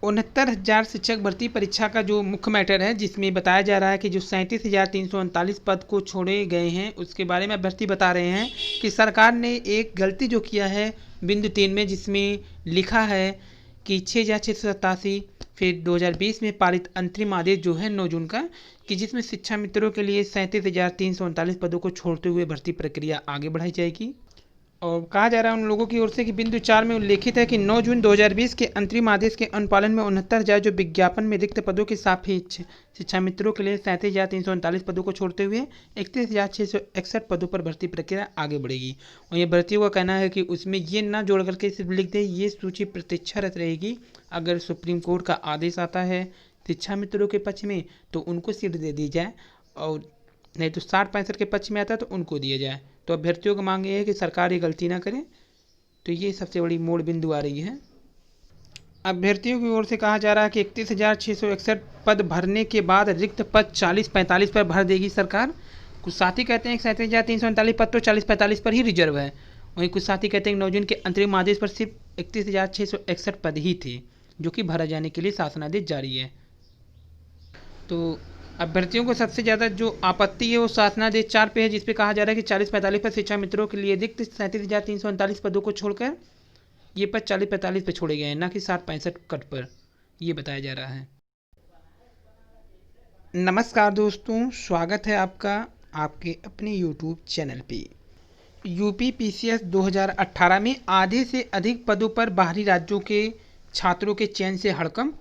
69,000 शिक्षक भर्ती परीक्षा का जो मुख्य मैटर है, जिसमें बताया जा रहा है कि जो 37,339 पद को छोड़े गए हैं, उसके बारे में अभ्यर्थी बता रहे हैं कि सरकार ने एक गलती जो किया है बिंदु 3 में, जिसमें लिखा है कि 6,687 फिर 2020 में पारित अंतरिम आदेश जो है 9 जून का, कि जिसमें शिक्षा मित्रों के लिए 37,339 पदों को छोड़ते हुए भर्ती प्रक्रिया आगे बढ़ाई जाएगी। और कहा जा रहा है उन लोगों की ओर से कि बिंदु 4 में उल्लेखित है कि 9 जून 2020 के अंतरिम आदेश के अनुपालन में 69,000 जो विज्ञापन में रिक्त पदों के सापेक्ष शिक्षा मित्रों के लिए 37,339 पदों को छोड़ते हुए 31,661 पदों पर भर्ती प्रक्रिया आगे बढ़ेगी। और ये भर्तियों का कहना है कि उसमें ये ना जोड़ करके सिर्फ लिख दे, ये सूची प्रतीक्षारत रहेगी। अगर सुप्रीम कोर्ट का आदेश आता है शिक्षा मित्रों के पक्ष में तो उनको सीट दे दी जाए, और नहीं तो 60-65 के पक्ष में आता है तो उनको दिया जाए। तो अभ्यर्थियों का मांग ये है कि सरकार ये गलती ना करे। तो ये सबसे बड़ी मोड़ बिंदु आ रही है। अभ्यर्थियों की ओर से कहा जा रहा है कि 31,661 पद भरने के बाद रिक्त पद 40-45 पर भर देगी सरकार। कुछ साथी कहते हैं कि 37,339 पद तो 40-45 पर ही रिजर्व है। वहीं कुछ साथी कहते हैं कि 9 जून के अंतरिम आदेश पर सिर्फ 31,661 पद ही थे जो कि भरा जाने के लिए शासनादेश जारी है। तो अभ्यर्थियों को सबसे ज़्यादा जो आपत्ति है वो शासनादेश 4 पे है, जिसपे कहा जा रहा है कि 40-45 पर शिक्षा मित्रों के लिए रिक्त 37,339 पदों को छोड़कर ये पद 40-45 पर छोड़े गए हैं, ना कि 60-65 कट पर, ये बताया जा रहा है। नमस्कार दोस्तों, स्वागत है आपका आपके अपने YouTube चैनल पे। यूपी पीसीएस 2018 में आधे से अधिक पदों पर बाहरी राज्यों के छात्रों के चयन से हड़कंप।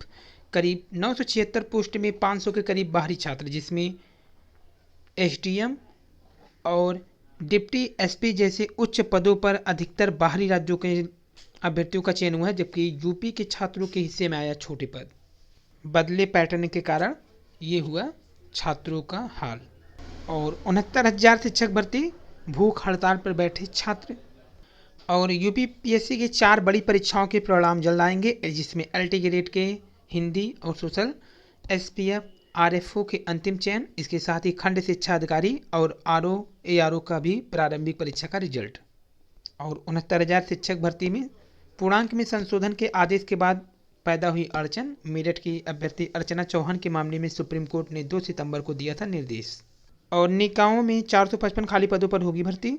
करीब 976 पोस्ट में 500 के करीब बाहरी छात्र, जिसमें एसडीएम और डिप्टी एसपी जैसे उच्च पदों पर अधिकतर बाहरी राज्यों के अभ्यर्थियों का चयन हुआ है, जबकि यूपी के छात्रों के हिस्से में आया छोटे पद। बदले पैटर्न के कारण ये हुआ छात्रों का हाल। और 69,000 शिक्षक भर्ती, भूख हड़ताल पर बैठे छात्र। और यूपी पीएससी की 4 बड़ी परीक्षाओं के परिणाम जल्द आएंगे, जिसमें एलटी ग्रेड के हिंदी और सोशल, एसपीएफ आरएफओ के अंतिम चयन, इसके साथ ही खंड शिक्षा अधिकारी और आरओ एआरओ का भी प्रारंभिक परीक्षा का रिजल्ट। और 69,000 शिक्षक भर्ती में पूर्णांक में संशोधन के आदेश के बाद पैदा हुई अड़चन। मेरठ की अभ्यर्थी अर्चना चौहान के मामले में सुप्रीम कोर्ट ने 2 सितंबर को दिया था निर्देश। और निकायों में 455 खाली पदों पर होगी भर्ती।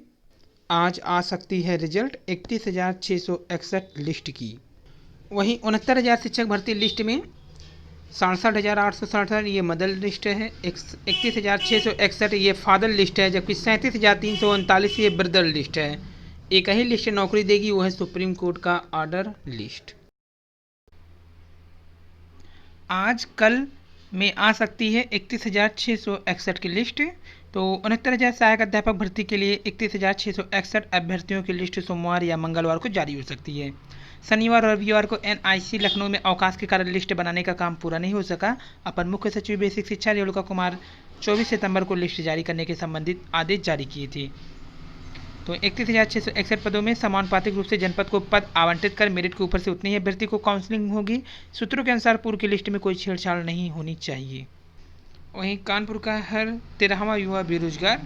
आज आ सकती है रिजल्ट 31,661 लिस्ट की। वहीं 69,000 शिक्षक भर्ती लिस्ट में 67,867 ये मदर लिस्ट है, 31,661 ये फादर लिस्ट है, जबकि 37,339 ये ब्रदर लिस्ट है। एक ही लिस्ट नौकरी देगी, वो है सुप्रीम कोर्ट का ऑर्डर लिस्ट। आज कल में आ सकती है 31,661 की लिस्ट। तो 69,000 सहायक अध्यापक भर्ती के लिए 31,661 अभ्यर्थियों की लिस्ट सोमवार या मंगलवार को जारी हो सकती है। शनिवार और रविवार को एनआईसी लखनऊ में अवकाश के कारण लिस्ट बनाने का काम पूरा नहीं हो सका। अपर मुख्य सचिव बेसिक शिक्षा रेणुका कुमार 24 सितंबर को लिस्ट जारी करने के संबंधित आदेश जारी किए थे। तो 31,661 पदों में समानुपातिक रूप से जनपद को पद आवंटित कर मेरिट के ऊपर से उतनी ही अभ्यर्थी को काउंसलिंग होगी। सूत्रों के अनुसार पूर्व की लिस्ट में कोई छेड़छाड़ नहीं होनी चाहिए। वहीं कानपुर का हर 13वां युवा बेरोजगार,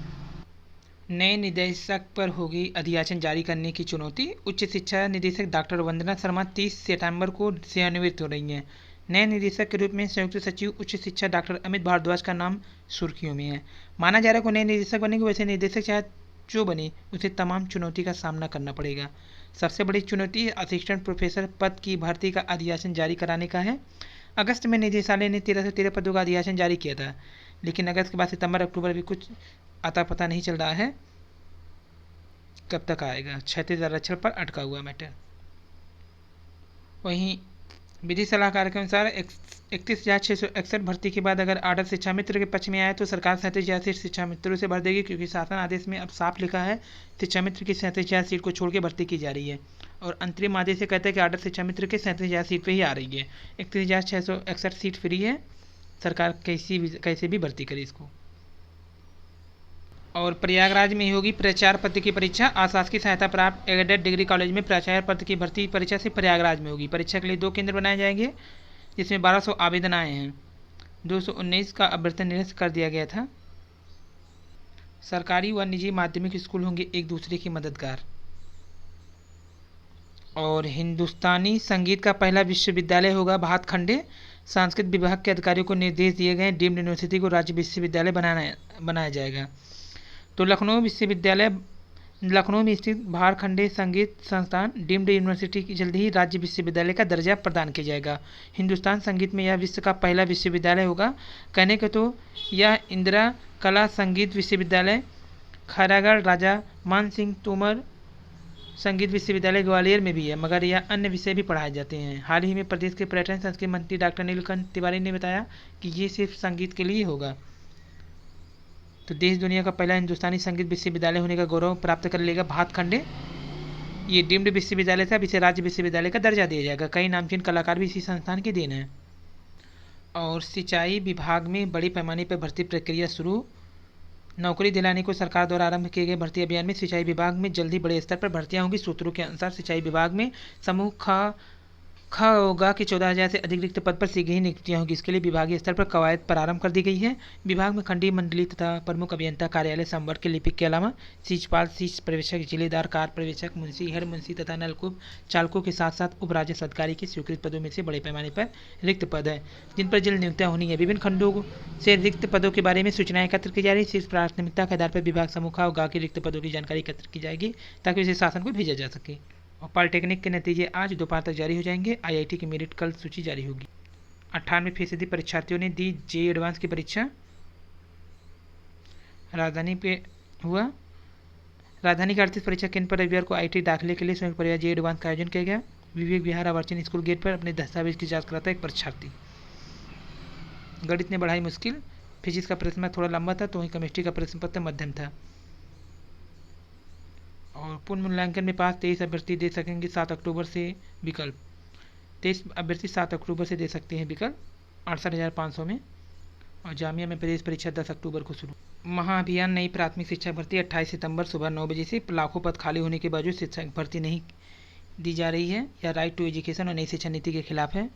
नए निदेशक पर होगी अधियाचन जारी करने की चुनौती। उच्च शिक्षा निदेशक डॉक्टर वंदना शर्मा 30 सितंबर को सेवानिवृत्त हो रही हैं। नए निदेशक के रूप में संयुक्त सचिव उच्च शिक्षा डॉक्टर अमित भारद्वाज का नाम सुर्खियों में है। माना जा रहा है कि नए निदेशक बनेंगे, वैसे निदेशक चाहे जो बने उसे तमाम चुनौती का सामना करना पड़ेगा। सबसे बड़ी चुनौती असिस्टेंट प्रोफेसर पद की भर्ती का अधियाचन जारी कराने का है। अगस्त में निदेशालय ने 13 से 13 पदों का अधियाचन जारी किया था, लेकिन अगस्त के बाद सितंबर अक्टूबर भी कुछ आता पता नहीं चल रहा है कब तक आएगा। 36 आरक्षण पर अटका हुआ मैटर। वहीं विधि सलाहकार के अनुसार 31,661 भर्ती के बाद अगर आर्डर शिक्षा मित्र के पक्ष में आए तो सरकार 37,000 सीट शिक्षा मित्रों से भर देगी, क्योंकि शासन आदेश में अब साफ लिखा है शिक्षा मित्र की 37,000 सीट को छोड़ के भर्ती की जा रही है। और अंतरिम आदेश से कहते हैं कि आर्डर शिक्षा मित्र के 37,000 सीट पे ही आ रही है। 31,661 सीट फ्री है, सरकार कैसे भी भर्ती करे इसको। और प्रयागराज में होगी प्राचार्य पद की परीक्षा। आशासकीय सहायता प्राप्त एडेड डिग्री कॉलेज में प्राचार्य पद की भर्ती परीक्षा से प्रयागराज में होगी। परीक्षा के लिए 2 केंद्र बनाए जाएंगे, जिसमें 1200 आवेदन आए हैं। 219 का अभ्यर्थन निरस्त कर दिया गया था। सरकारी व निजी माध्यमिक स्कूल होंगे एक दूसरे की मददगार। और हिंदुस्तानी संगीत का पहला विश्वविद्यालय होगा भातखंडे। सांस्कृतिक विभाग के अधिकारियों को निर्देश दिए गए, डीम्ड यूनिवर्सिटी को राज्य विश्वविद्यालय बनाया जाएगा। तो लखनऊ में स्थित भातखंडे संगीत संस्थान डीम्ड यूनिवर्सिटी की जल्द ही राज्य विश्वविद्यालय का दर्जा प्रदान किया जाएगा। हिंदुस्तान संगीत में यह विश्व का पहला विश्वविद्यालय होगा। कहने के तो यह इंदिरा कला संगीत विश्वविद्यालय, खैरागढ़ राजा मान सिंह तोमर संगीत विश्वविद्यालय ग्वालियर में भी है, मगर यह अन्य विषय भी पढ़ाए जाते हैं। हाल ही में प्रदेश के पर्यटन संस्कृति मंत्री डॉक्टर नीलकंठ तिवारी ने बताया कि ये सिर्फ संगीत के लिए होगा। तो देश दुनिया का पहला हिंदुस्तानी संगीत विश्वविद्यालय होने का गौरव प्राप्त कर लेगा भातखंडे। ये डीम्ड विश्वविद्यालय था, अब इसे राज्य विश्वविद्यालय का दर्जा दिया जाएगा। कई नामचीन कलाकार भी इसी संस्थान की देन है। और सिंचाई विभाग में बड़ी पैमाने पर भर्ती प्रक्रिया शुरू। नौकरी दिलाने को सरकार द्वारा आरंभ किए गए भर्ती अभियान में सिंचाई विभाग में जल्द ही बड़े स्तर पर भर्तियां होंगी। सूत्रों के अनुसार सिंचाई विभाग में समूह ख होगा कि 14,000 से अधिक रिक्त पद पर शीघ्र ही नियुक्तियां होगी। इसके लिए विभागीय स्तर पर कवायद प्रारंभ कर दी गई है। विभाग में खंडीय मंडली तथा प्रमुख अभियंता कार्यालय संवर्ग के लिपिक के अलावा सीचपाल, सीच पर्यवेक्षक, जिलेदार, कार पर्यवेक्षक, मुंशी, हेड मुंशी तथा नलकूप चालकों के साथ साथ उप राजस्व अधिकारी के स्वीकृत पदों में से बड़े पैमाने पर रिक्त पद है, जिन पर जल्द नियुक्तियां होनी है। विभिन्न खंडों से रिक्त पदों के बारे में सूचनाएं एकत्र की जा रही है। शीर्ष प्राथमिकता के आधार पर विभाग समूह ख और ग के रिक्त पदों की जानकारी एकत्र की जाएगी ताकि उसे शासन को भेजा जा सके। और पॉलिटेक्निक के नतीजे आज दोपहर तक जारी हो जाएंगे। आईआईटी की मेरिट कल सूची जारी होगी। 98% परीक्षार्थियों ने दी जेईई एडवांस की परीक्षा। राजधानी पे हुआ। राजधानी के 38 परीक्षा केंद्र पर रविवार को आईआईटी दाखिले के लिए संयुक्त प्रवेश जेईई एडवांस का आयोजन किया गया। विवेक विहार आवर्चन स्कूल गेट पर अपने दस्तावेज की जाँच कराता एक परीक्षार्थी। गणित ने बढ़ाई मुश्किल। फिजिक्स का प्रश्न थोड़ा लंबा था तो वहीं केमिस्ट्री का प्रश्न पत्र मध्यम था। और पूर्ण मूल्यांकन में पास 23 अभ्यर्थी दे सकेंगे 7 अक्टूबर से विकल्प। 23 अभ्यर्थी 7 अक्टूबर से दे सकते हैं विकल्प 68,500 में। और जामिया में प्रवेश परीक्षा 10 अक्टूबर को शुरू। महाअभियान नई प्राथमिक शिक्षा भर्ती 28 सितंबर सुबह 9 बजे से। लाखों पद खाली होने के बावजूद शिक्षक भर्ती नहीं दी जा रही है। यह राइट टू एजुकेशन और नई शिक्षा नीति के खिलाफ है।